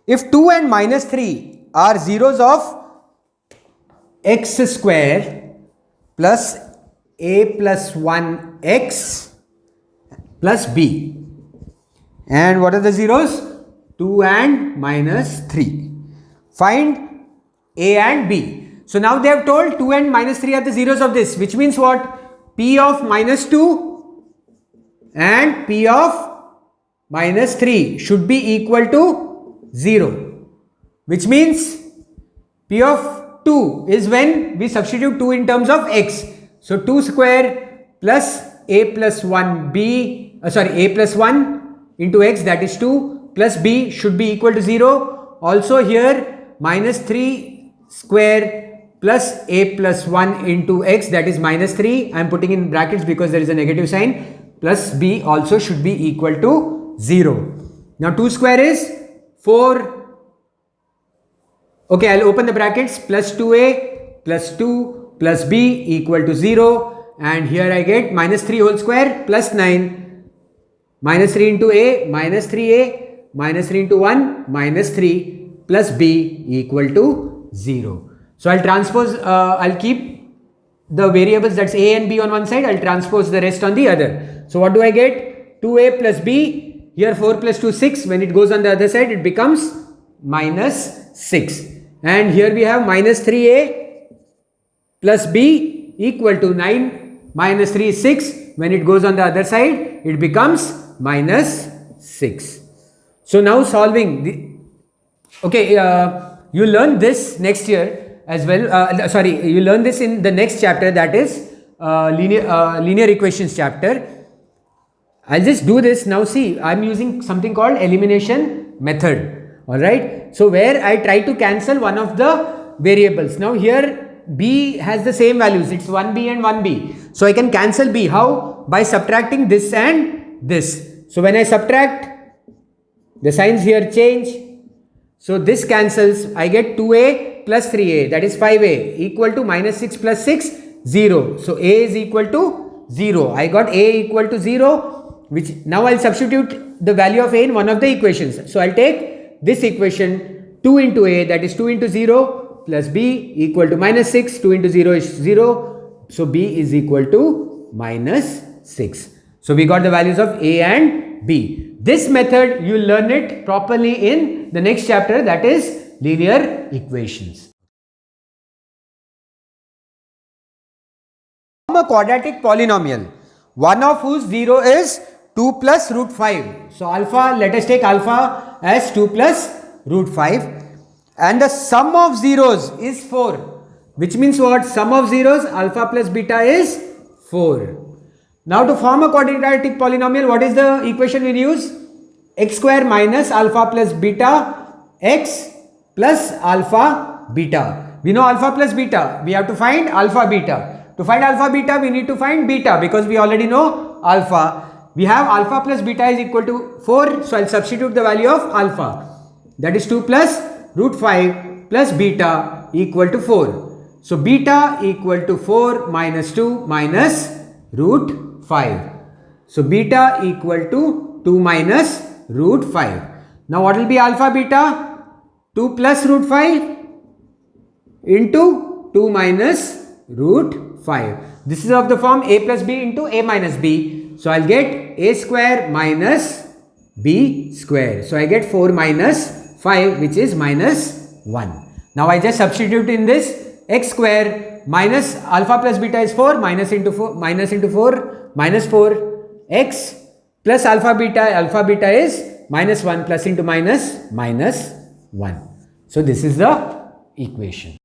If 2 and minus 3 are zeros of x square plus a plus 1x plus b. And what are the zeros? 2 and minus 3. Find a and b. So now they have told 2 and minus 3 are the zeros of this, which means what? P of minus 2 and P of minus 3 should be equal to 0, which means P of 2 is when we substitute 2 in terms of x. So 2 square plus a plus 1b, a plus 1 into x, that is 2, plus b should be equal to 0. Also here minus 3 square plus a plus 1 into x, that is minus 3. I am putting in brackets because there is a negative sign, plus b also should be equal to 0. Now 2 square is 4. Okay, I'll open the brackets, plus 2a plus 2 plus b equal to 0, and here I get minus 3 whole square plus 9, minus 3 into a, minus 3a, minus 3 into 1, minus 3 plus b equal to 0. So I'll transpose, I'll keep the variables, that's a and b on one side, I'll transpose the rest on the other. So what do I get? 2a plus b, here 4 plus 2 6, when it goes on the other side it becomes minus 6. And here we have minus 3a plus b equal to 9, minus 3 is 6, when it goes on the other side it becomes minus 6. So now solving the, okay, you learn this next year as well, you learn this in the next chapter, that is linear equations chapter. I'll just do this now. See, I'm using something called elimination method. Alright, so where I try to cancel one of the variables. Now here b has the same values, it's 1b and 1b. So I can cancel b. How? By subtracting this and this. So when I subtract, the signs here change. So this cancels, I get 2a plus 3a, that is 5a, equal to minus 6 plus 6, 0. So a is equal to 0. I got a equal to 0, which now I'll substitute the value of a in one of the equations. So I'll take this equation, 2 into a, that is 2 into 0 plus b equal to minus 6, 2 into 0 is 0. So b is equal to minus 6. So we got the values of a and b. This method you learn it properly in the next chapter, that is linear equations. From a quadratic polynomial, one of whose 0 is 2 plus root 5. So alpha, let us take alpha as 2 plus root 5, and the sum of zeros is 4, which means what? Sum of zeros, alpha plus beta is 4. Now to form a quadratic polynomial, what is the equation we use? X square minus alpha plus beta x plus alpha beta. We know alpha plus beta, we have to find alpha beta. To find alpha beta we need to find beta, because we already know alpha. We have alpha plus beta is equal to 4, so I'll substitute the value of alpha, that is 2 plus root 5 plus beta equal to 4. So beta equal to 4 minus 2 minus root 5. So beta equal to 2 minus root 5. Now what will be alpha beta? 2 plus root 5 into 2 minus root 5. This is of the form a plus b into a minus b. So I'll get a square minus b square. So I get 4 minus 5, which is minus 1. Now I just substitute in this x square minus alpha plus beta is 4, minus into 4, minus 4, x plus alpha beta is minus 1, plus into minus 1. So this is the equation.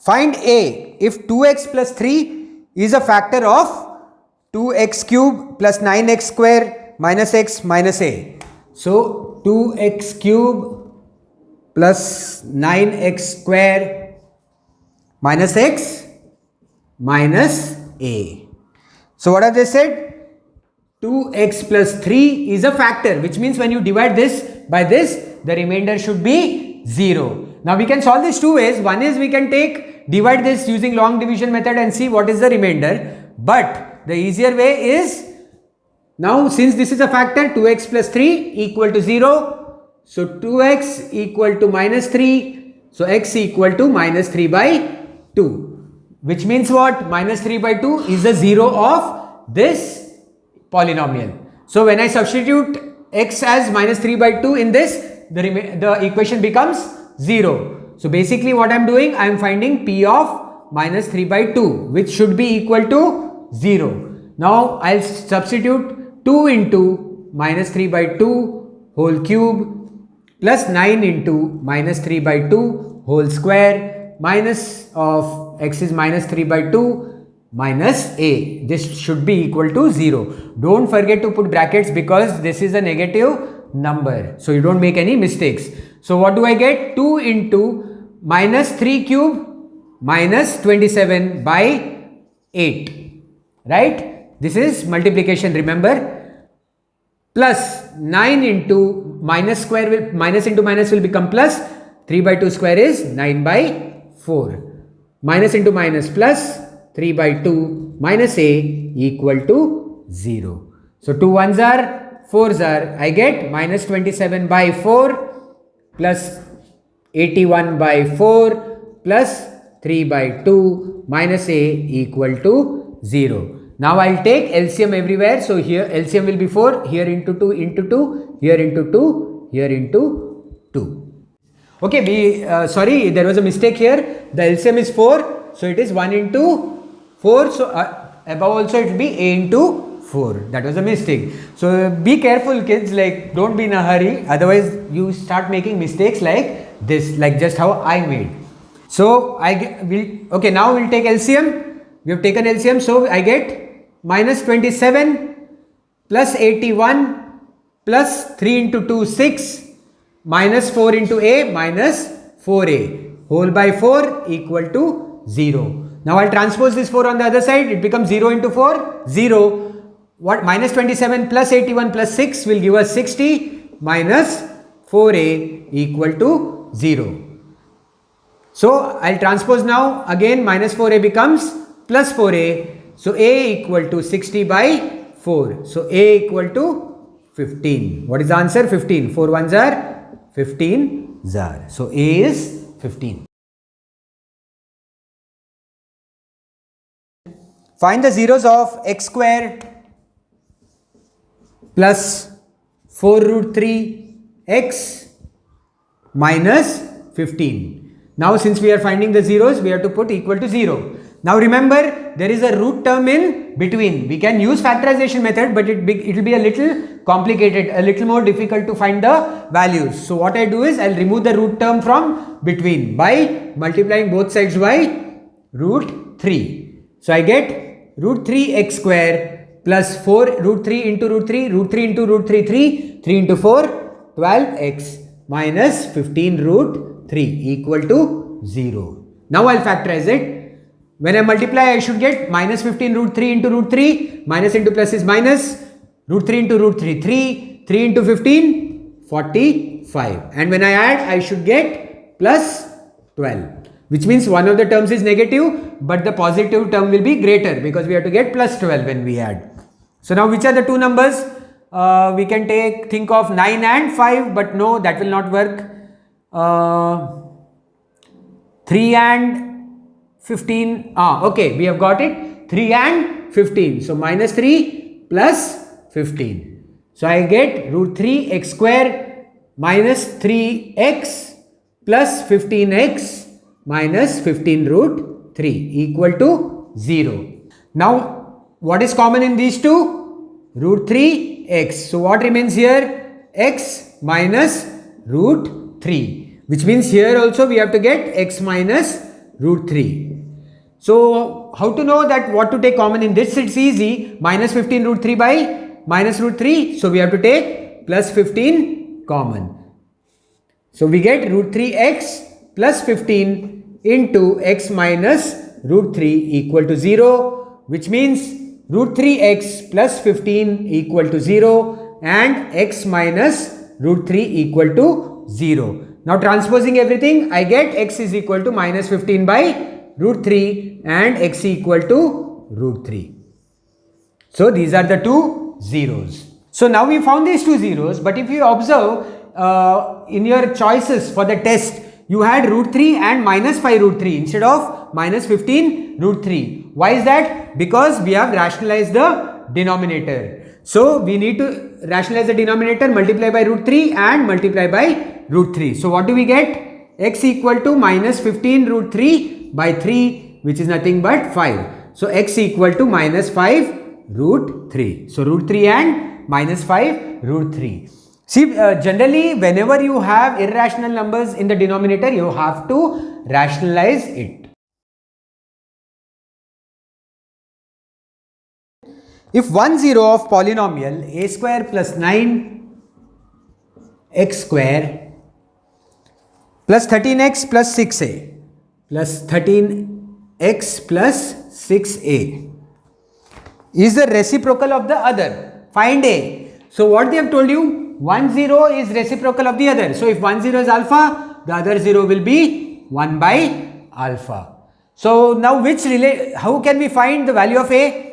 Find a if 2x plus 3 is a factor of 2x cube plus 9x square minus x minus a. So 2x cube plus 9x square minus x minus a. So what have they said? 2x plus 3 is a factor, which means when you divide this by this, the remainder should be 0. Now we can solve this two ways. One is we can divide this using long division method and see what is the remainder. But the easier way is Now since this is a factor, 2x plus 3 equal to 0. So 2x equal to minus 3. So x equal to minus 3 by 2. Which means what? Minus 3 by 2 is the 0 of this polynomial. So when I substitute x as minus 3 by 2 in this, the equation becomes 0. So basically what I am doing, I am finding p of minus 3 by 2, which should be equal to 0. Now I'll substitute 2 into minus 3 by 2 whole cube plus 9 into minus 3 by 2 whole square minus of x is minus 3 by 2 minus a. This should be equal to 0. Don't forget to put brackets because this is a negative number. So you don't make any mistakes. So what do I get? 2 into minus 3 cube minus 27 by 8. Right? This is multiplication, remember. Plus 9 into minus square will, minus into minus will become plus. 3 by 2 square is 9 by 4. Minus into minus plus 3 by 2 minus a equal to 0. So 2 ones are 4s are, I get minus 27 by 4 plus 81 by 4 plus 3 by 2 minus a equal to 0. Now I'll take LCM everywhere. So here LCM will be 4, here into 2 into 2, here into 2, here into 2. Okay, sorry, there was a mistake here. The LCM is 4, so it is 1 into 4. So above also it will be a into 4. That was a mistake. So be careful, kids. Like, don't be in a hurry. Otherwise, you start making mistakes like this, like just how I made. So okay. Now we'll take LCM. We have taken LCM. So I get minus 27 plus 81 plus 3 into 2 6 minus 4 into a minus 4a whole by 4 equal to 0. Now I'll transpose this 4 on the other side. It becomes 0 into 4, 0. What? Minus 27 plus 81 plus 6 will give us 60 minus 4a equal to 0. So I'll transpose now. Again minus 4a becomes plus 4a. So a equal to 60 by 4. So a equal to 15. What is the answer? 15. 4 ones are 15 zar. So a is 15. Find the zeros of x square plus 4 root 3 x minus 15. Now since we are finding the zeros, we have to put equal to 0. Now remember, there is a root term in between. We can use factorization method, but it will be a little complicated, a little more difficult to find the values. So what I do is, I'll remove the root term from between by multiplying both sides by root 3. So I get root 3 x square plus 4 root 3 into root 3, root 3 into root 3, 3 into 4, 12x minus 15 root 3 equal to 0. Now I'll factorize it. When I multiply, I should get minus 15 root 3 into root 3, minus into plus is minus, root 3 into root 3, 3, 3 into 15, 45. And when I add, I should get plus 12, which means one of the terms is negative, but the positive term will be greater because we have to get plus 12 when we add. So now which are the two numbers? We can think of 9 and 5, but no, that will not work. 3 and 15, okay, we have got it, 3 and 15. So minus 3 plus 15. So I get root 3 x square minus 3x plus 15x minus 15 root 3 equal to 0. Now what is common in these two? Root 3x. So what remains here? X minus root 3, which means here also we have to get x minus root 3. So how to know that what to take common in this? It's easy. Minus 15 root 3 by minus root 3. So we have to take plus 15 common. So we get root 3x plus 15 into x minus root 3 equal to 0, which means root 3x plus 15 equal to 0 and x minus root 3 equal to 0. Now transposing everything, I get x is equal to minus 15 by root 3 and x equal to root 3. So these are the two zeros. So now we found these two zeros, but if you observe in your choices for the test, you had root 3 and minus 5 root 3 instead of minus 15 root 3. Why is that? Because we have rationalized the denominator. So we need to rationalize the denominator, multiply by root 3 and multiply by root 3. So what do we get? X equal to minus 15 root 3 by 3, which is nothing but 5. So x equal to minus 5 root 3. So root 3 and minus 5 root 3. See, generally whenever you have irrational numbers in the denominator, you have to rationalize it. If one zero of polynomial a square plus 9 x square plus 13x plus 6a plus 13x plus 6a is the reciprocal of the other, find a. So what they have told you, one zero is reciprocal of the other. So if one zero is alpha, the other zero will be 1 by alpha. So now how can we find the value of a?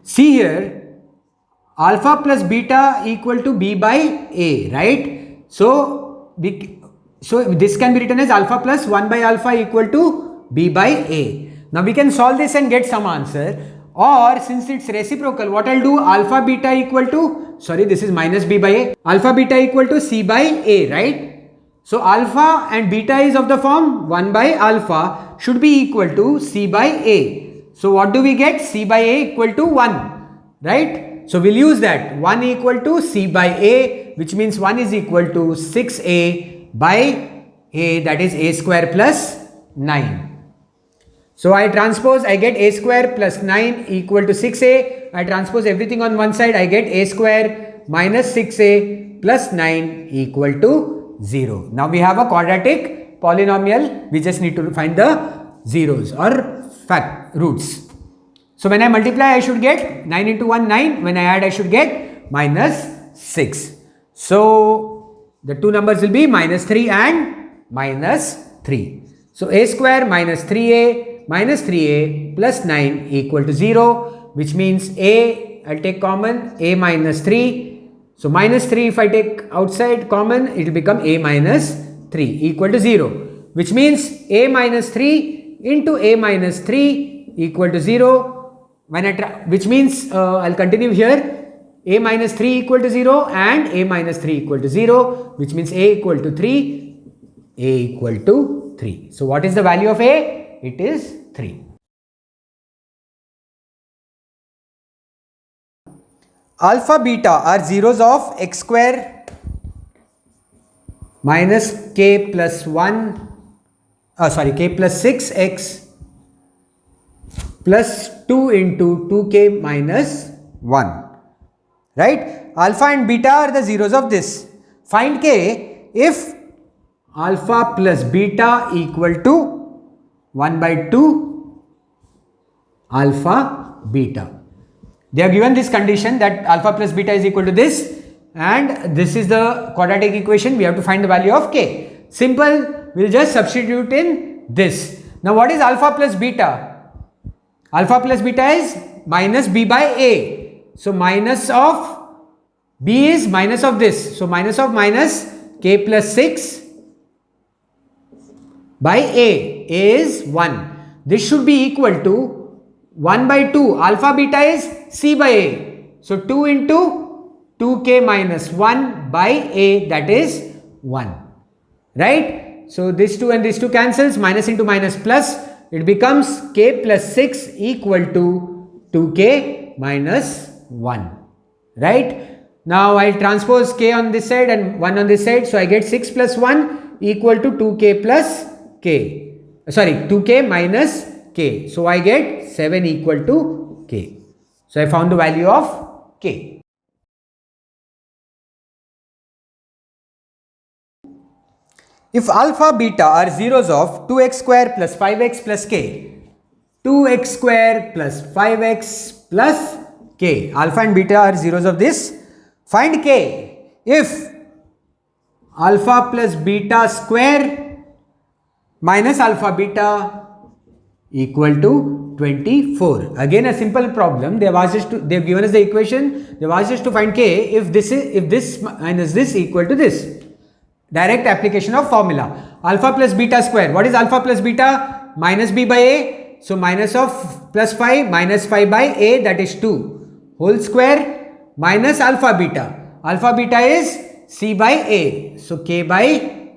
See here, alpha plus beta equal to b by a, right? So this can be written as alpha plus 1 by alpha equal to b by a. Now we can solve this and get some answer. Or since it's reciprocal, what I'll do, alpha beta equal to, this is minus b by a, alpha beta equal to c by a, right? So alpha and beta is of the form 1 by alpha should be equal to c by a. So what do we get? C by a equal to 1, right? So we'll use that, 1 equal to c by a, which means 1 is equal to 6a by a, that is a square plus 9. So I transpose, I get a square plus 9 equal to 6a. I transpose everything on one side, I get a square minus 6a plus 9 equal to 0. Now we have a quadratic polynomial. We just need to find the zeros or roots. So when I multiply, I should get 9 into 1, 9. When I add, I should get minus 6. So the two numbers will be minus 3 and minus 3. So a square minus 3a minus 3a plus 9 equal to 0, which means a, I'll take common, a minus 3. So minus 3, if I take outside common, it will become a minus 3 equal to 0, which means a minus 3 into a minus 3 equal to 0. Which means I'll continue here, a minus 3 equal to 0 and a minus 3 equal to 0, which means a equal to 3, a equal to 3. So what is the value of a? It is 3. Alpha beta are zeros of x square minus k plus 1, k plus 6x plus 2 into 2k minus 1, right? Alpha and beta are the zeros of this. Find k if alpha plus beta equal to 1 by 2 alpha beta. They have given this condition that alpha plus beta is equal to this, and this is the quadratic equation. We have to find the value of k. Simple, we'll just substitute in this. Now what is alpha plus beta? Alpha plus beta is minus b by a. So minus of b is minus of this. So minus of minus k plus 6 by a is 1. This should be equal to 1 by 2. Alpha beta is c by a. So 2 into 2k minus 1 by a, that is 1. Right? So this 2 and this 2 cancels. Minus into minus plus. It becomes k plus 6 equal to 2k minus 1. Right? Now I transpose k on this side and 1 on this side. So I get 6 plus 1 equal to 2k plus k, 2k minus k. So I get 7 equal to k. So I found the value of k. If alpha beta are zeros of 2x square plus 5x plus k, 2x square plus 5x plus k, alpha and beta are zeros of this, find k if alpha plus beta square minus alpha beta equal to 24. Again a simple problem. They've given us the equation. They've asked us to find k if this minus this equal to this. Direct application of formula. Alpha plus beta square. What is alpha plus beta? Minus b by a. So minus of plus 5 minus 5 by a, that is 2 whole square minus alpha beta. Alpha beta is c by a. So k by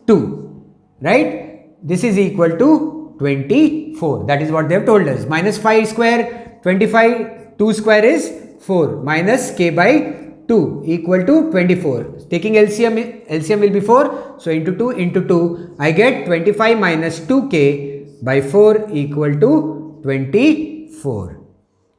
2. Right? This is equal to 24. That is what they have told us. Minus 5 square 25. 2 square is 4 minus k by 2 equal to 24. Taking LCM will be 4. So into 2 into 2 I get 25 minus 2k by 4 equal to 24.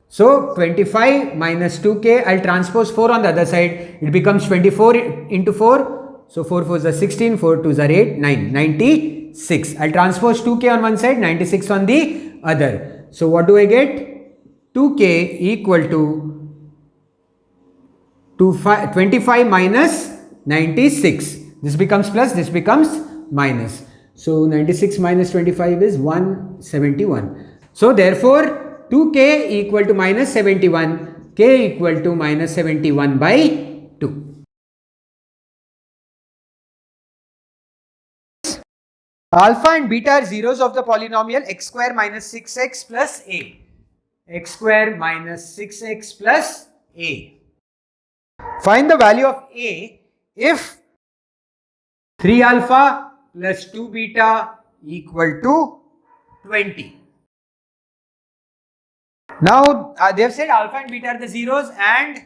So 25 minus 2k, I'll transpose 4 on the other side. It becomes 24 into 4. So 4 4s are 16, 4 2s are 8, 9, 96. I'll transpose 2k on one side, 96 on the other. So what do I get? 2k equal to 25 minus 96. This becomes plus, this becomes minus. So 96 minus 25 is 171. So therefore 2k equal to minus 71, k equal to minus 71 by 2. Alpha and beta are zeros of the polynomial x square minus 6x plus a. X square minus 6x plus a. Find the value of a if 3 alpha plus 2 beta equal to 20. Now they have said alpha and beta are the zeros and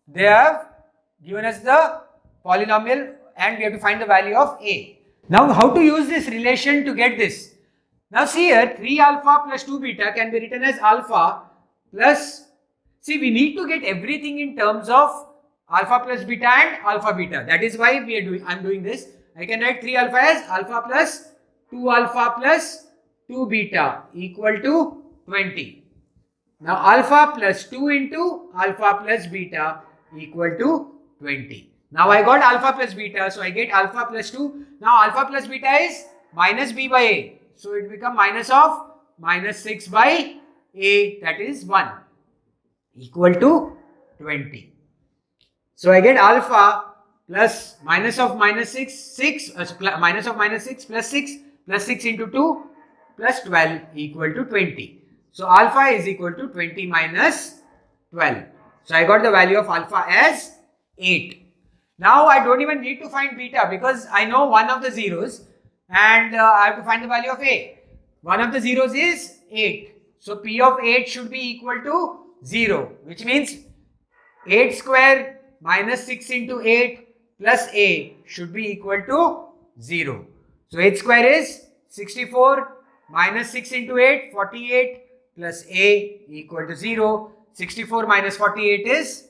they have given us the polynomial and we have to find the value of a. Now how to use this relation to get this? Now see here, 3 alpha plus 2 beta can be written as alpha plus, see we need to get everything in terms of alpha plus beta and alpha beta. That is why I'm doing this. I can write 3 alpha as alpha plus 2 alpha plus 2 beta equal to 20. Now alpha plus 2 into alpha plus beta equal to 20. Now I got alpha plus beta, so I get alpha plus 2. Now alpha plus beta is minus b by a. So it becomes minus of minus 6 by a, that is 1 equal to 20. So I get alpha plus minus of minus 6 minus of minus 6 plus 6 into 2 plus 12 equal to 20. So alpha is equal to 20 minus 12. So I got the value of alpha as 8. Now I don't even need to find beta because I know one of the zeros and I have to find the value of a. One of the zeros is 8. So p of 8 should be equal to 0, which means 8 square minus 6 into 8 plus a should be equal to 0. So 8 square is 64 minus 6 into 8, 48 plus a equal to 0. 64 minus 48 is,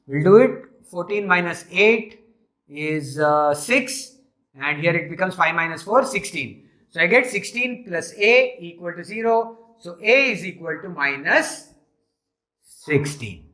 we'll do it, 14 minus 8 is 6 and here it becomes 5 minus 4, 16. So I get 16 plus a equal to 0. So a is equal to minus 16.